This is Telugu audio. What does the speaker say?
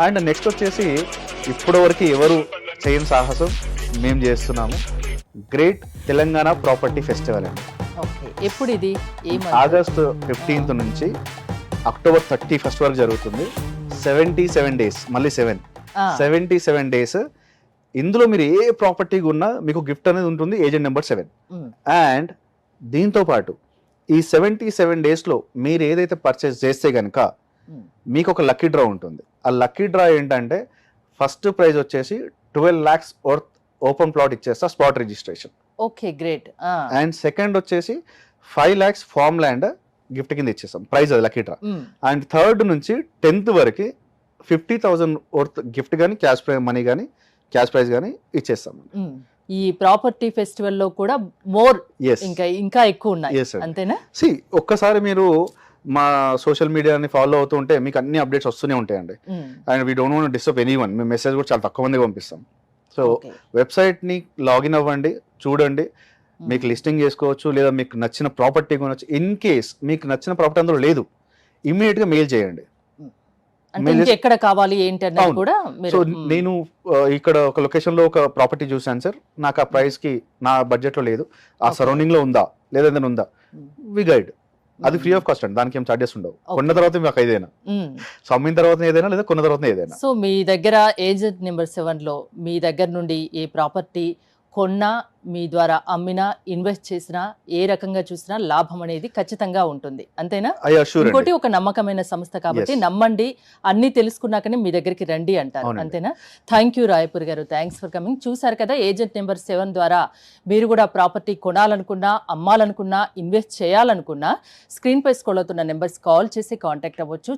అండ్ నెక్స్ట్ వచ్చేసి ఇప్పటివరకు ఎవరు చేయని సాహసం మేము చేస్తున్నాము. గ్రేట్ తెలంగాణ ప్రాపర్టీ ఫెస్టివల్ అండి. ఓకే, ఎప్పుడు ఇది? ఏ month? ఆగస్ట్ 15th నుంచి అక్టోబర్ 31st వరకు జరుగుతుంది. 77 డేస్, మళ్ళీ 7 ఆ, 77 డేస్. ఇందులో మీరు ఏ ప్రాపర్టీ ఉన్నా మీకు గిఫ్ట్ అనేది ఉంటుంది, ఏజెంట్ నెంబర్ 7. ఉమ్, అండ్ దీంతో పాటు ఈ 77 డేస్లో మీరు ఏదైతే పర్చేస్ చేస్తే కనుక ఉమ్, మీకు ఒక లక్కీ డ్రా ఉంటుంది. ఆ లక్కీ డ్రా ఏంటంటే ఫస్ట్ ప్రైజ్ వచ్చేసి 12 lakhs వర్త్ ఓపెన్ ప్లాట్ ఇచ్చేస్తా, spot registration. Okay, great. And second వచ్చేసి 5 lakhs ఫార్మ్ ల్యాండ్ గిఫ్ట్ కింద ఇచ్చేస్తాం, ప్రైజ్ అది లక్కీ డ్రా. అండ్ థర్డ్ నుంచి 10th వరకు 50,000 వర్త్ గిఫ్ట్ కానీ క్యాష్ మనీ కానీ క్యాష్ ప్రైజ్ కానీ ఇచ్చేస్తాం. ఈ ప్రాపర్టీ ఫెస్టివల్ లో కూడా మోర్ ఎస్ ఇంకా ఎక్కువ ఉన్నాయి, Yes, sir. అంతేనా? సి ఒక్కసారి మీరు మా సోషల్ మీడియాని ఫాలో అవుతూ ఉంటే మీకు అన్ని అప్డేట్స్ వస్తూనే ఉంటాయండి. Um, and we don't want disturb anyone. మేము మెసేజ్ కూడా చాలా తక్కువ మందికి పంపిస్తాం. So okay. వెబ్సైట్ని లాగిన్ అవ్వండి, చూడండి, ఉమ్, మీకు లిస్టింగ్ చేసుకోవచ్చు, లేదా మీకు నచ్చిన ప్రాపర్టీ కొనవచ్చు. ఇన్ కేస్ మీకు నచ్చిన ప్రాపర్టీ అందులో లేదు, ఇమ్మీడియట్గా మెయిల్ చేయండి. అంటే mail ఇంకెక్కడ కావాలి ఏంటి అన్నది అవును. కూడా సో మీరు నేను ఇక్కడ ఒక లొకేషన్లో ఒక ప్రాపర్టీ చూసాను సార్, నాకు ఆ ప్రైస్కి నా బడ్జెట్లో లేదు, ఆ Okay. సరౌండింగ్లో ఉందా లేదా ఏదైనా ఉందా, ఉమ్, వి గైడ్. అది ఫ్రీ ఆఫ్ కాస్ట్ అండి, దానికి ఏం చార్జెస్ ఉండవు. Okay. కొన్న తర్వాత మీకు ఏదైనా, ఉమ్. సో అమ్మిన తర్వాత ఏదైనా లేదా కొన్న తర్వాత ఏదైనా. సో మీ దగ్గర ఏజెంట్ నెంబర్ 7లో మీ దగ్గర నుండి ఏ ప్రాపర్టీ కొన్నా, మీ ద్వారా అమ్మినా, ఇన్వెస్ట్ చేసినా, ఏ రకంగా చూసినా లాభం అనేది ఖచ్చితంగా ఉంటుంది, అంతేనా? ఐ అష్యూర్ ఇంకోటి అండి. ఒక నమ్మకమైన సంస్థ కాబట్టి Yes. నమ్మండి, అన్ని తెలుసుకున్నాకనే మీ దగ్గరికి రండి అంటారు, అవునండి. అంతేనా? థ్యాంక్ యూ రాయపూర్ గారు, థ్యాంక్స్ ఫర్ కమింగ్. చూసారు కదా, ఏజెంట్ నెంబర్ 7 ద్వారా మీరు కూడా ప్రాపర్టీ కొనాలనుకున్నా, అమ్మాలనుకున్నా, ఇన్వెస్ట్ చేయాలనుకున్నా స్క్రీన్ పై స్క్రోల్ అవుతున్న నెంబర్స్ కాల్ చేసి కాంటాక్ట్ అవ్వచ్చు.